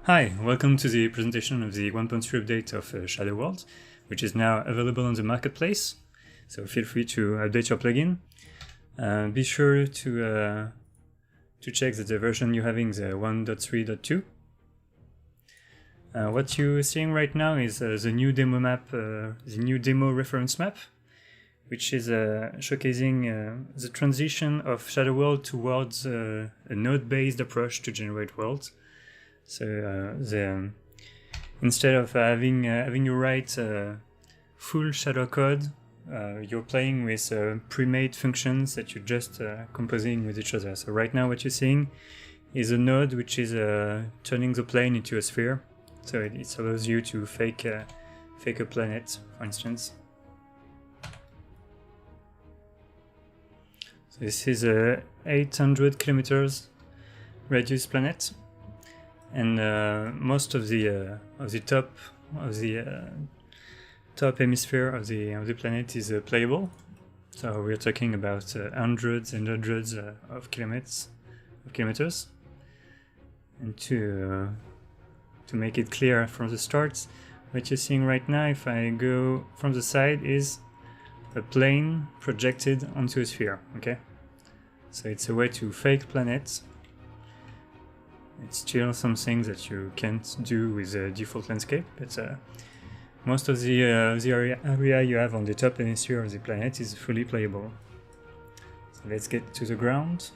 Hi, welcome to the presentation of the 1.3 update of Shadow World, which is now available on the marketplace. So feel free to update your plugin. Be sure to check that the version you're having is 1.3.2. What you're seeing right now is the new demo map, the new demo reference map, which is showcasing the transition of Shadow World towards a node-based approach to generate worlds. So instead of having you write full shadow code, you're playing with pre-made functions that you're just composing with each other. So right now what you're seeing is a node which is turning the plane into a sphere. So it allows you to fake a planet, for instance. So this is a 800 kilometers radius planet. And most of the top hemisphere of the planet is playable. So we're talking about hundreds and hundreds of kilometers. And to make it clear from the start, what you're seeing right now, if I go from the side, is a plane projected onto a sphere. Okay, so it's a way to fake planets. It's still something that you can't do with a default landscape, but most of the area you have on the top hemisphere of the planet is fully playable. So let's get to the ground.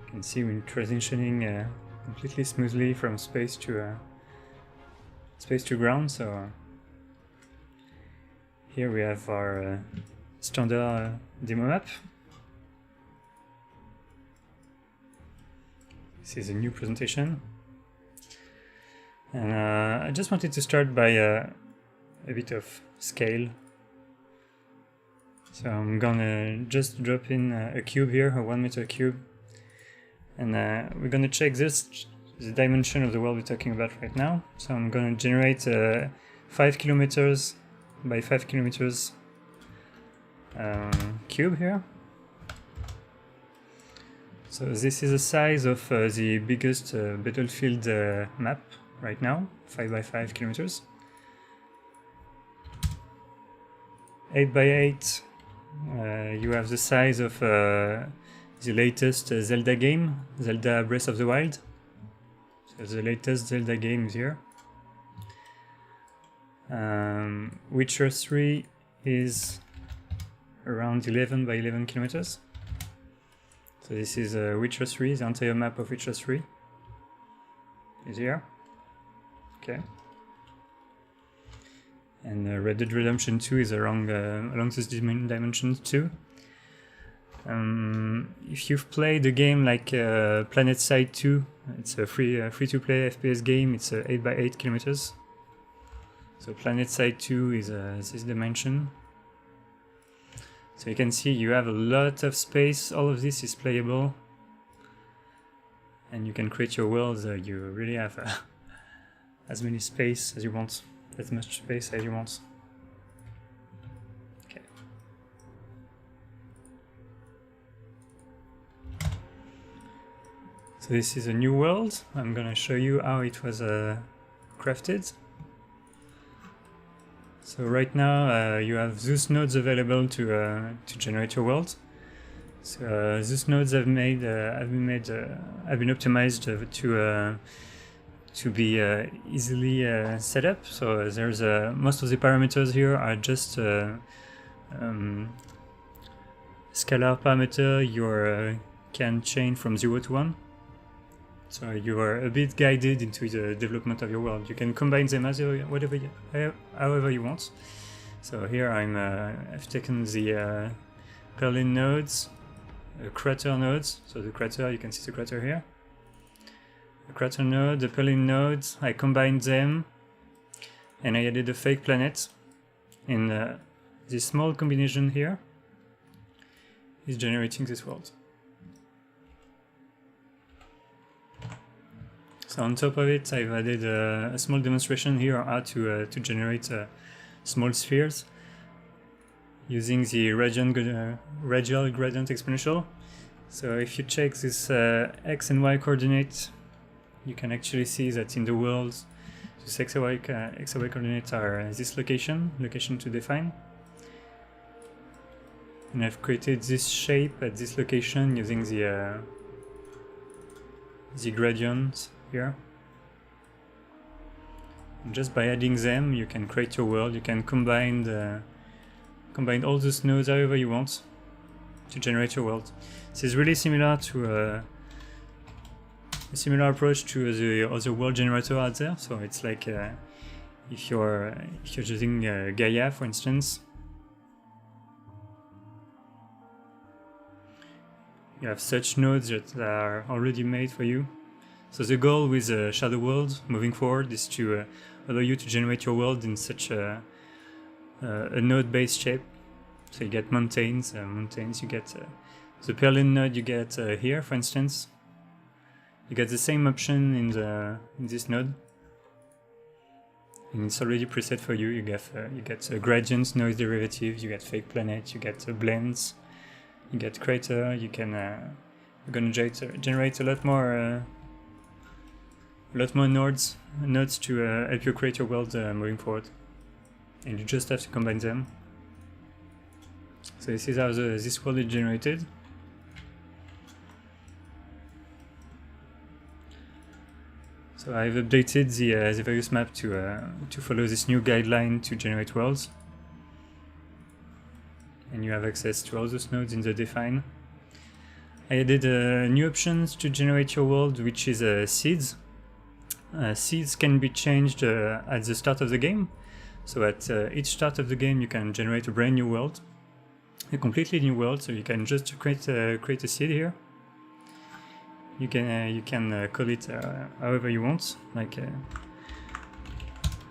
You can see we're transitioning completely smoothly from space to ground. So here we have our standard demo map. This is a new presentation, and I just wanted to start by a bit of scale. So I'm gonna just drop in a cube here, a 1 meter cube, and we're gonna check the dimension of the world we're talking about right now. So I'm gonna generate a 5 kilometers by 5 kilometers cube here. So this is the size of the biggest battlefield map right now, 5 by 5 kilometers. 8 by 8, you have the size of the latest Zelda game, Zelda Breath of the Wild. So the latest Zelda game is here. Witcher 3 is around 11 by 11 kilometers. So this is Witcher 3, the entire map of Witcher 3 is here. Okay. And Red Dead Redemption 2 is along this dimensions too. If you've played a game like PlanetSide 2, it's a free-to-play FPS game. It's 8 by 8 kilometers. So PlanetSide 2 is this dimension. So you can see you have a lot of space. All of this is playable, and you can create your worlds. You really have as many space as you want, as much space as you want. Okay. So this is a new world. I'm gonna show you how it was crafted. So right now you have Zeus nodes available to generate your world. So Zeus nodes have been optimized to be easily set up. So there's most of the parameters here are just scalar parameter you can change from 0 to 1. So you are a bit guided into the development of your world. You can combine them as however you want. So here I've taken the Perlin nodes, crater nodes. So the crater, you can see the crater here. The crater node, the Perlin nodes, I combined them, and I added a fake planet. And this small combination here is generating this world. So on top of it, I've added a small demonstration here on how to generate small spheres using the radial gradient exponential. So if you check this X and Y coordinate, you can actually see that in the world, this X and Y coordinates are this location to define. And I've created this shape at this location using the gradient here. And just by adding them, you can create your world. You can combine all those nodes however you want to generate your world. This is really similar to a similar approach to the other world generator out there. So it's like if you're using Gaia, for instance, you have such nodes that are already made for you. So the goal with Shadow World moving forward is to allow you to generate your world in such a node-based shape. So you get mountains, you get the Perlin node you get here, for instance. You get the same option in this node, and it's already preset for you. You get gradients, noise derivatives, you get fake planet, you get blends, you get crater. You can you're gonna generate a lot more nodes to help you create your world moving forward, and you just have to combine them. So this is how this world is generated. So I've updated the various map to follow this new guideline to generate worlds, and you have access to all those nodes in the define. I added new options to generate your world, which is seeds. Seeds can be changed at the start of the game. So at each start of the game, you can generate a brand new world, a completely new world. So you can just create a seed here. You can call it however you want, like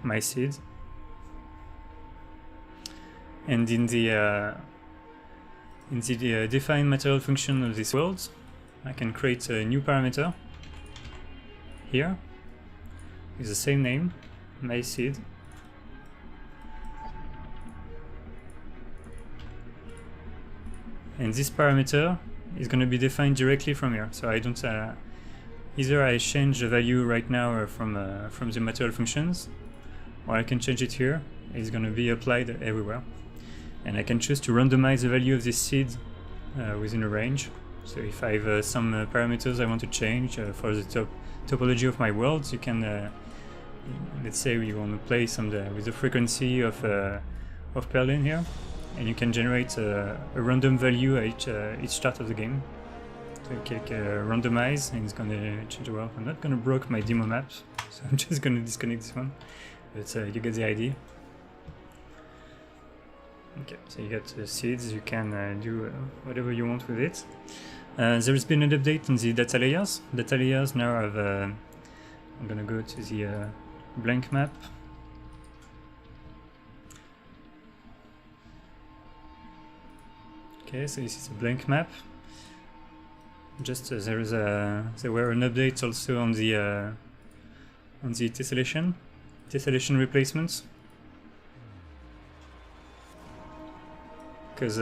my seed. And in the define material function of this world, I can create a new parameter here with the same name, my seed. And this parameter is going to be defined directly from here. So I don't either I change the value right now from the material functions, or I can change it here. It's going to be applied everywhere, and I can choose to randomize the value of this seed within a range. So if I have some parameters I want to change for the topology of my worlds, you can let's say we want to play with the frequency of Perlin here, and you can generate a random value at each start of the game. So you click randomize, and it's going to change the world. I'm not going to break my demo maps, so I'm just going to disconnect this one, but you get the idea. Okay, so you got seeds, you can do whatever you want with it. There's been an update on the data layers. Data layers now have, I'm going to go to the blank map. Okay, so this is a blank map. Just there were an update also on the tessellation replacements. Because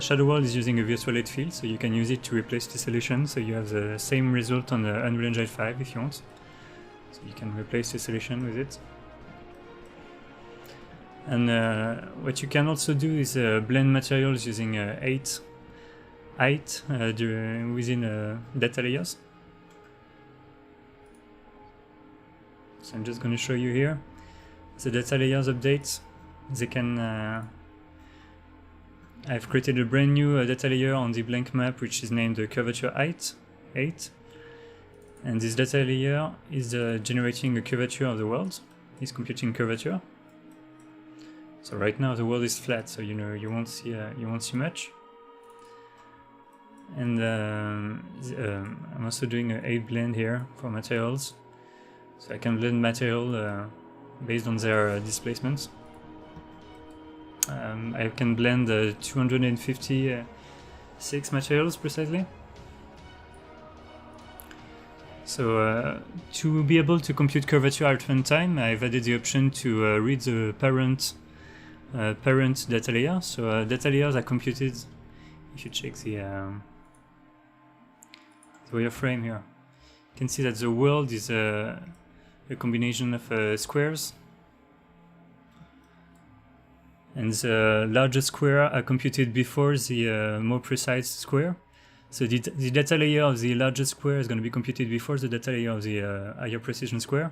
Shadow World is using a virtual light field, so you can use it to replace tessellation, so you have the same result on the Unreal Engine 5 if you want. So you can replace tessellation with it. And what you can also do is blend materials using height within data layers. So I'm just going to show you here the data layers updates. They can I've created a brand new data layer on the blank map, which is named the curvature height 8, and this data layer is generating a curvature of the world. It's computing curvature. So right now the world is flat, so you won't see much. And I'm also doing a blend here for materials, so I can blend material based on their displacements. I can blend 256 materials precisely. So to be able to compute curvature at runtime, I've added the option to read the parent data layer. So data layers are computed. If you check the wireframe here. You can see that the world is a combination of squares, and the largest square are computed before the more precise square. So the data layer of the largest square is going to be computed before the data layer of the higher precision square.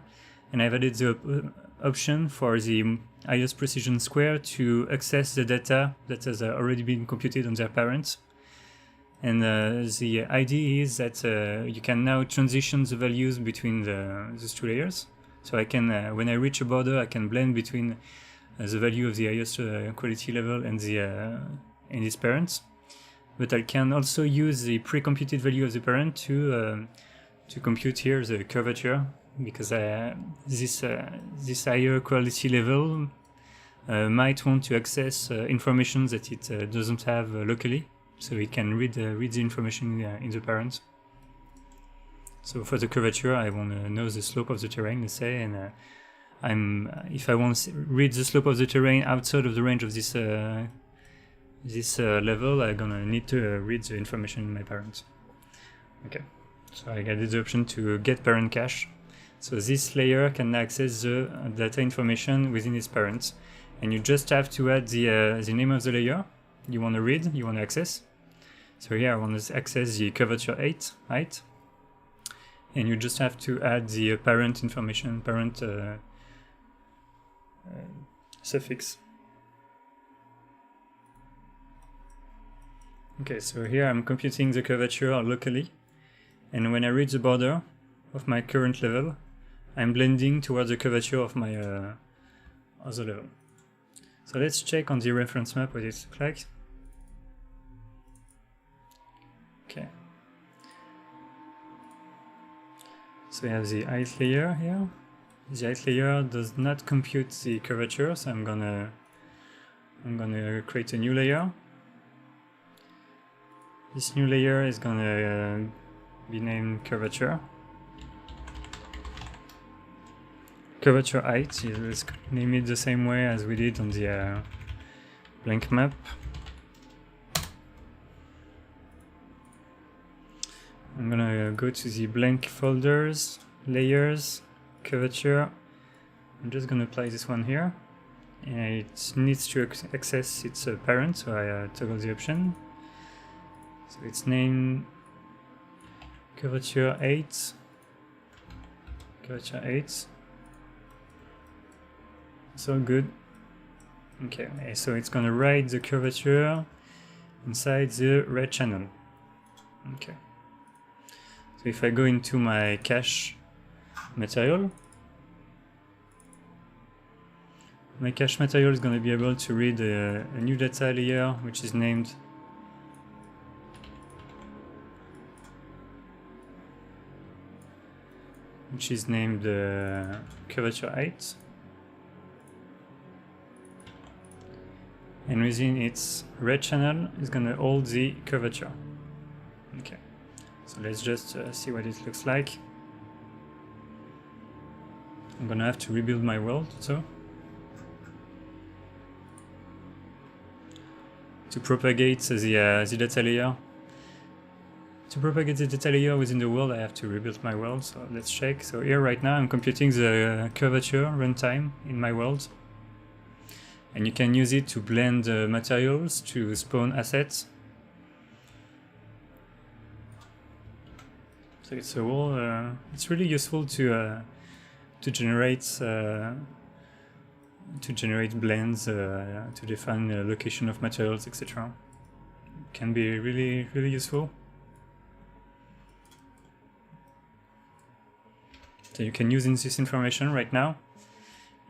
And I've added the option for the highest precision square to access the data that has already been computed on their parent. And the idea is that you can now transition the values between these two layers. So I can, when I reach a border, I can blend between the value of the highest quality level and its parent. But I can also use the pre-computed value of the parent to compute here the curvature, because this higher quality level might want to access information that it doesn't have locally, so it can read the information in the parent. So for the curvature, I want to know the slope of the terrain, let's say, and if I want to read the slope of the terrain outside of the range of this level, I'm gonna need to read the information in my parent. Okay, so I added the option to get parent cache. So this layer can access the data information within its parent, and you just have to add the name of the layer you want to read, you want to access. So here I want to access the curvature height, and you just have to add the parent information, parent suffix. Okay, so here I'm computing the curvature locally, and when I reach the border of my current level, I'm blending towards the curvature of my other level. So let's check on the reference map what it looks like. Okay. So we have the height layer here. The height layer does not compute the curvature, so I'm gonna create a new layer. This new layer is gonna be named curvature. Curvature height, let's name it the same way as we did on the blank map. I'm gonna go to the blank folders, layers, curvature. I'm just gonna apply this one here, and it needs to access its parent, so I toggle the option. So it's named curvature 8. Curvature 8. So good. Okay, so it's gonna write the curvature inside the red channel. Okay. So if I go into my cache material, my cache material is gonna be able to read a new data layer which is named curvature height. And within its red channel is gonna hold the curvature. Okay, so let's just see what it looks like. I'm gonna have to rebuild my world, so to propagate the data layer. To propagate the data layer within the world, I have to rebuild my world. So let's check. So here right now, I'm computing the curvature runtime in my world. And you can use it to blend materials, to spawn assets. So it's a whole. It's really useful to generate blends, to define the location of materials, etc. It can be really useful. So you can use this information right now.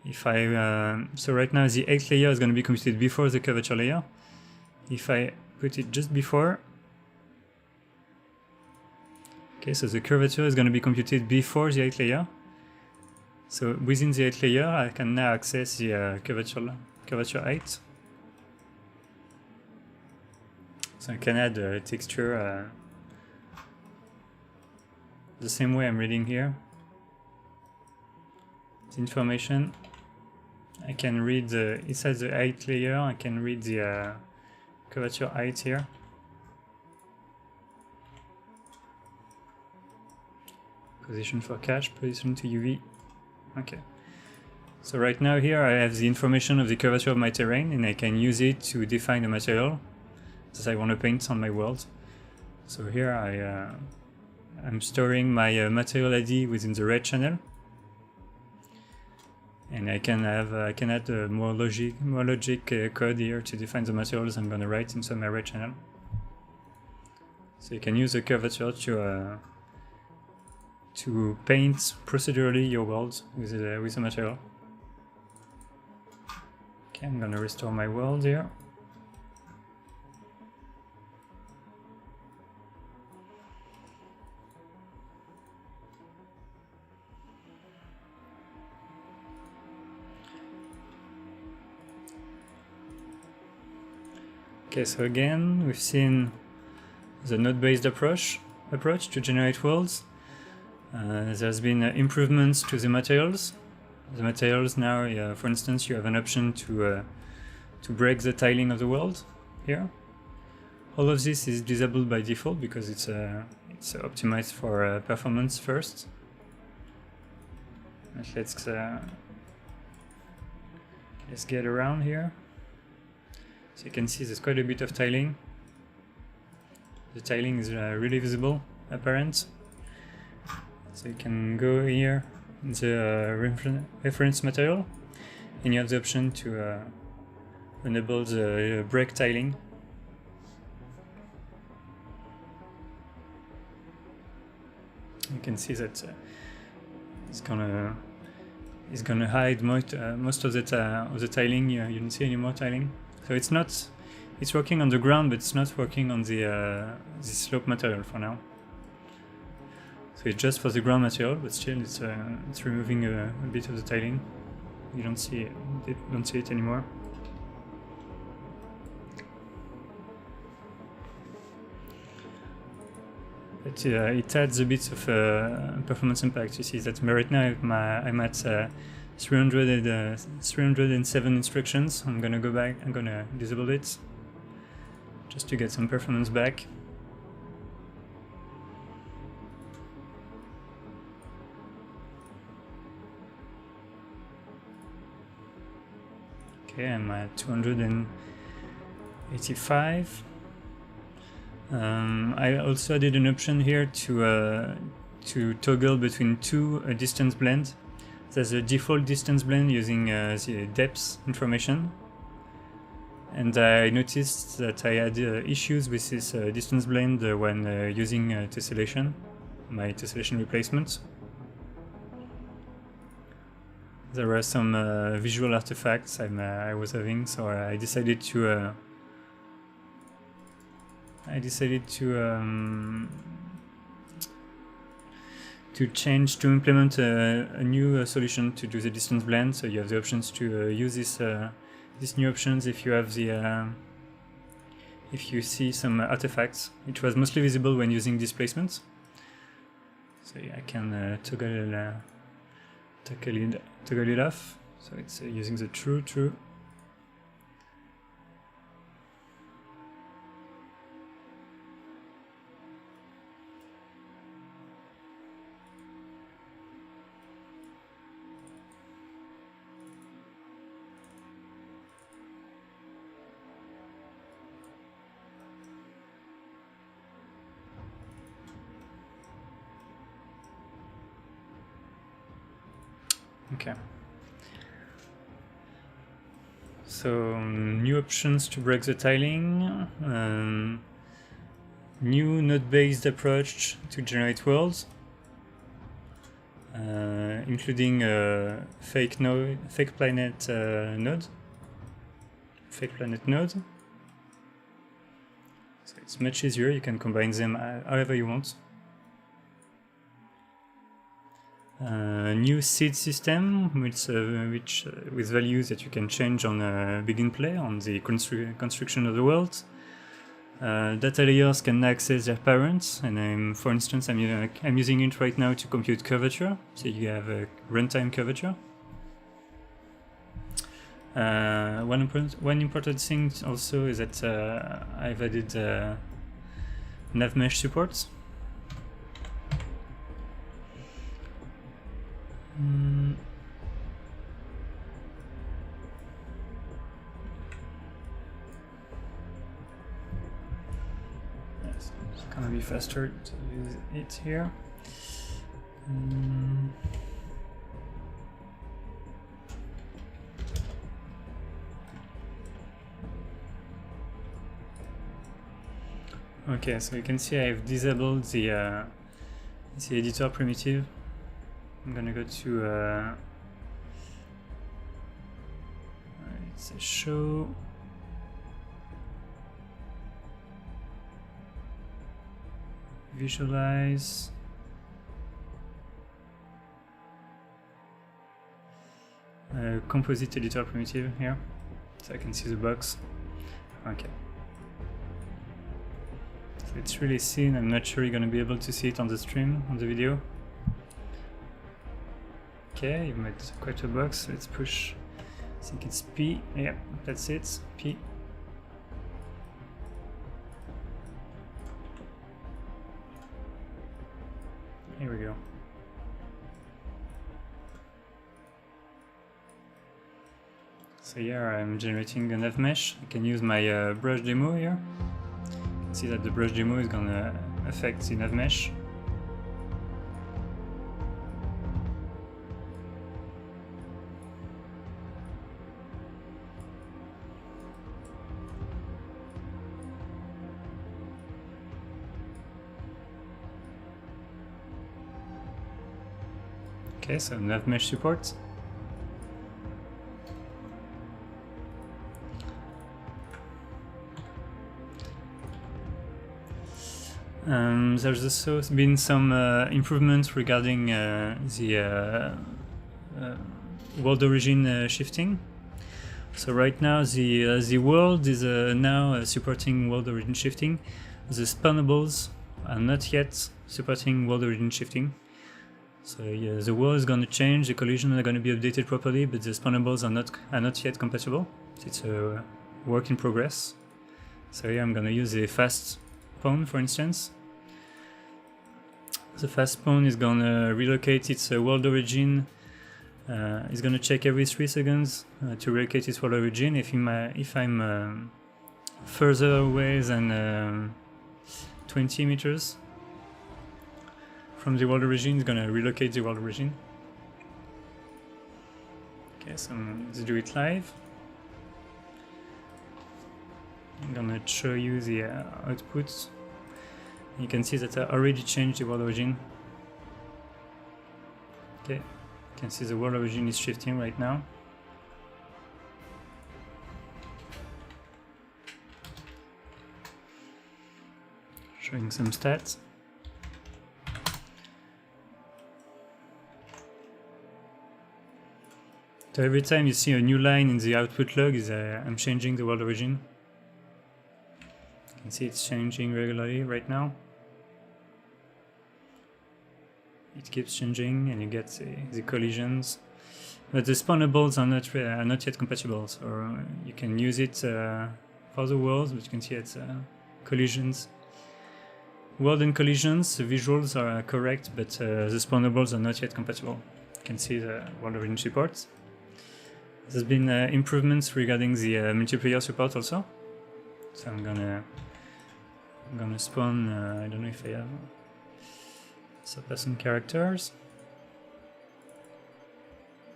If I so right now the height layer is going to be computed before the curvature layer. If I put it just before, okay, so the curvature is going to be computed before the height layer. So within the height layer, I can now access the curvature height. So I can add a texture the same way I'm reading here. The information, I can read inside the height layer, I can read the curvature height here. Position for cache, position to UV. Okay. So right now here I have the information of the curvature of my terrain, and I can use it to define the material that I want to paint on my world. So here I'm storing my material ID within the red channel, and I can add more logic code here to define the materials I'm going to write inside my red channel. So you can use the curvature to paint procedurally your world with the material. Okay, I'm gonna restore my world here. Okay, so again, we've seen the node-based approach to generate worlds. There's been improvements to the materials. The materials now, for instance, you have an option to break the tiling of the world here. All of this is disabled by default because it's optimized for performance first. Let's get around here. So you can see there's quite a bit of tiling. The tiling is really visible, apparent. So you can go here in the reference material, and you have the option to enable the break tiling. You can see that it's gonna hide most of the tiling. You don't see any more tiling. So it's working on the ground, but it's not working on the slope material for now. So it's just for the ground material, but still it's removing a bit of the tiling. You don't see it anymore. But it adds a bit of performance impact. You see that right now I'm at 307 instructions. I'm gonna go back. I'm gonna disable it just to get some performance back. Okay, I'm at 285. I also added an option here to toggle between two distance blend. There's a default distance blend using the depth information, and I noticed that I had issues with this distance blend when using tessellation, my tessellation replacement. There were some visual artifacts I was having, so I decided to implement a new solution to do the distance blend. So you have the options to use these new options if you have if you see some artifacts. It was mostly visible when using displacement. So yeah, I can toggle it off. So it's using the true. Okay. So new options to break the tiling, new node-based approach to generate worlds, including fake planet node. So it's much easier. You can combine them however you want. New seed system, which with values that you can change on begin play on the construction of the world. Data layers can access their parents, and for instance, I'm using it right now to compute curvature. So you have a runtime curvature. One important thing also is that I've added nav mesh support. Yes, it's gonna be faster to use it here. Okay, so you can see I've disabled the editor primitive. I'm gonna go to it's a show. Visualize. Composite editor primitive here, so I can see the box. Okay. So it's really thin. I'm not sure you're gonna be able to see it on the stream, on the video. Okay, you've made quite a box. Let's push. I think it's P. Yeah, that's it. P. Here we go. So here I'm generating a nav mesh. I can use my brush demo here. You can see that the brush demo is gonna affect the nav mesh. Okay, so nav mesh support. There's also been some improvements regarding the world origin shifting. So right now the world is now supporting world origin shifting. The spawnables are not yet supporting world origin shifting. So yeah, the world is going to change, the collisions are going to be updated properly, but the spawnables are not yet compatible. It's a work in progress. So yeah, I'm going to use a fast spawn, for instance. The fast spawn is going to relocate its world origin. It's going to check every 3 seconds to relocate its world origin. If I'm further away than 20 meters from the world origin, it's going to relocate the world origin. Okay, so let's do it live. I'm going to show you the outputs. You can see that I already changed the world origin. Okay, you can see the world origin is shifting right now. Showing some stats. So every time you see a new line in the output log, I'm changing the world origin. You can see it's changing regularly right now. It keeps changing, and you get the collisions. But the spawnables are not yet compatible, so you can use it for the worlds, but you can see it's collisions. World and collisions, the visuals are correct, but the spawnables are not yet compatible. You can see the world origin support. There's been improvements regarding the multiplayer support also. So I'm gonna spawn. I don't know if I have third-person characters.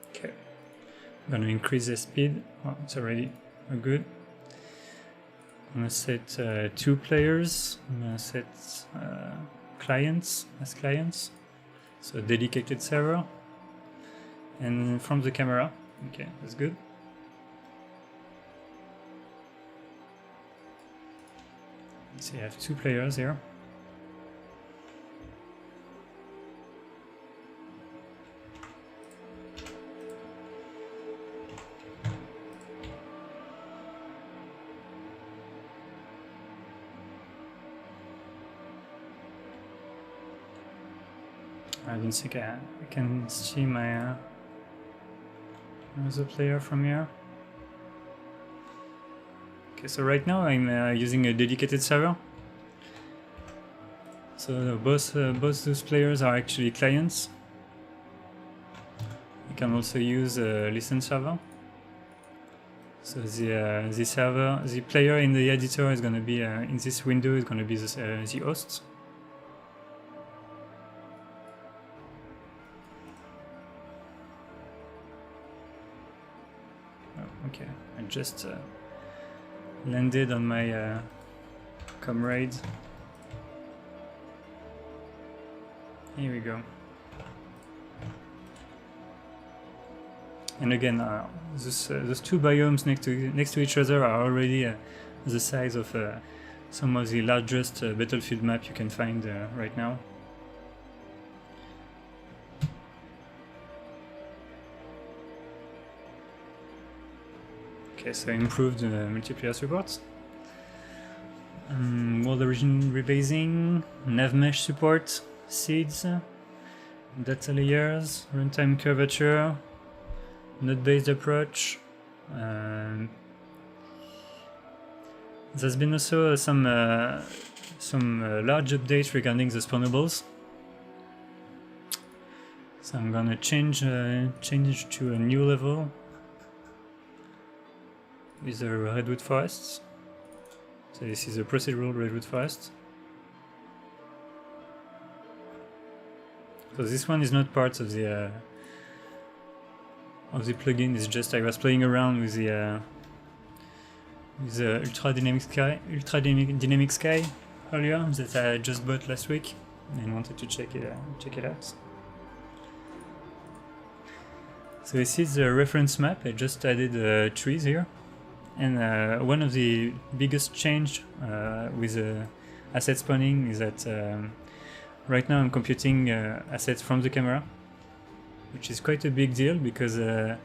Okay, I'm gonna increase the speed. Oh, it's already good. I'm gonna set 2 players. I'm gonna set clients as clients, so a dedicated server, and from the camera. Okay, that's good. So you have 2 players here. I don't think I can see my another player from here. Okay, so right now I'm using a dedicated server. So both those players are actually clients. can also use a listen server. So the server, the player in the editor is going to be in this window is going to be the host. Oh, okay, I just landed on my comrade. Here we go. And again, those two biomes next to each other are already the size of some of the largest battlefield map you can find right now. Okay, so improved multiplayer support. World origin rebasing, nav mesh support, seeds, data layers, runtime curvature, node-based approach. There's been also some large updates regarding the spawnables. So I'm gonna change to a new level with the redwood forests. So this is a procedural redwood forest. So this one is not part of the plugin. It's just I was playing around with the ultra dynamic sky earlier that I just bought last week and wanted to check it out. So this is the reference map. I just added trees here, and one of the biggest change with asset spawning is that right now I'm computing assets from the camera, which is quite a big deal because it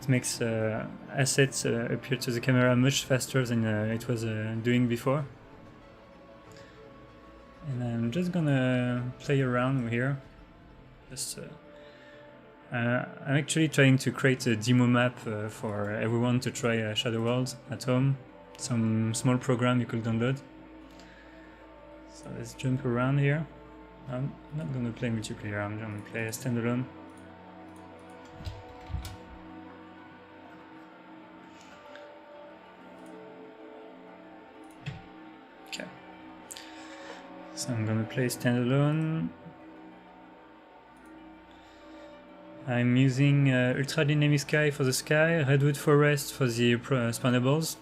makes assets appear to the camera much faster than it was doing before. And I'm just gonna play around here. I'm actually trying to create a demo map for everyone to try Shadow World at home. Some small program you could download. So let's jump around here. I'm not gonna play multiplayer, I'm gonna play a standalone. Okay. So I'm gonna play standalone. I'm using Ultra Dynamic Sky for the sky, Redwood Forest for the spawnables,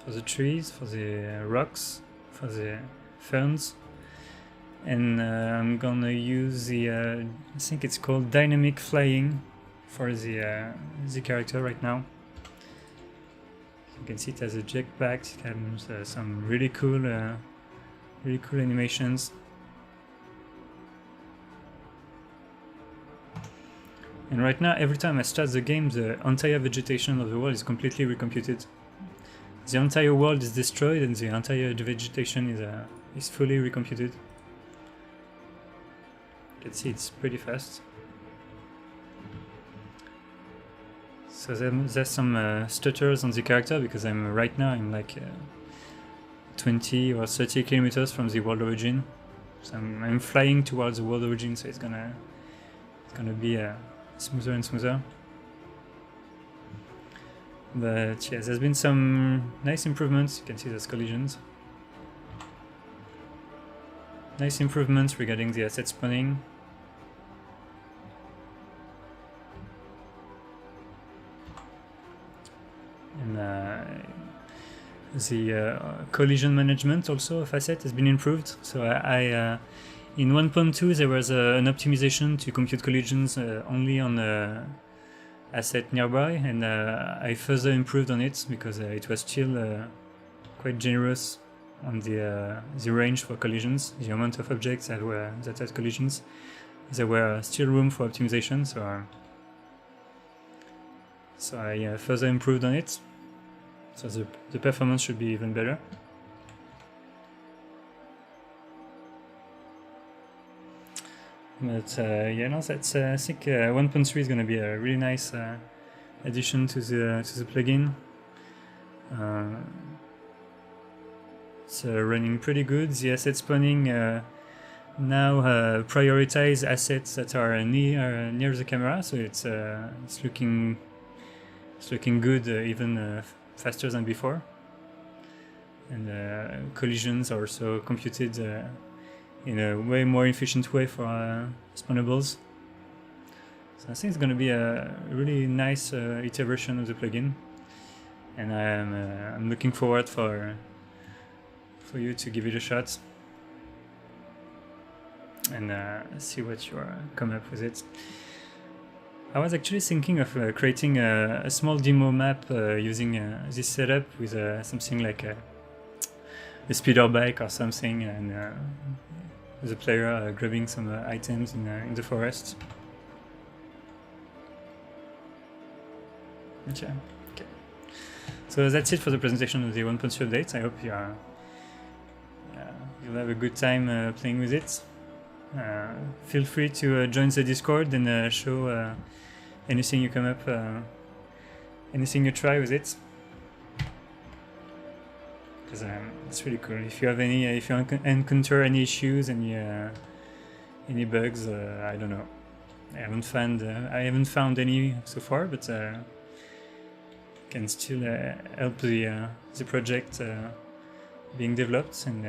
for the trees, for the rocks, for the ferns. And I'm gonna use the, I think it's called Dynamic Flying for the character right now. You can see it has a jetpack, it has some really cool animations. And right now, every time I start the game, the entire vegetation of the world is completely recomputed. The entire world is destroyed and the entire vegetation is fully recomputed. You can see it's pretty fast. So there's some stutters on the character because right now I'm like 20 or 30 kilometers from the world origin. So I'm flying towards the world origin, so it's gonna be smoother and smoother. But yeah, there's been some nice improvements. You can see there's collisions. Nice improvements regarding the asset spawning. And the collision management also of asset has been improved. So in 1.2 there was an optimization to compute collisions only on asset nearby, and I further improved on it because it was still quite generous on the range for collisions, the amount of objects that had collisions. There were still room for optimization, so I further improved on it. So the performance should be even better. But yeah, no, that's I think 1.3 is going to be a really nice addition to the plugin. It's running pretty good. The asset spawning now prioritize assets that are near the camera, so it's looking good, even faster than before. And collisions are also computed in a way more efficient way for spawnables. So I think it's going to be a really nice iteration of the plugin, and I'm looking forward for you to give it a shot and see what you come up with it. I was actually thinking of creating a small demo map using this setup with something like a speeder bike or something, and the player grabbing some items in the forest. Okay. So that's it for the presentation of the 1.2 update. I hope you'll have a good time playing with it. Feel free to join the Discord and show anything you come up, anything you try with it, because it's really cool. If you have if you encounter any issues, any bugs, I don't know. I haven't found any so far, but can still help the project being developed and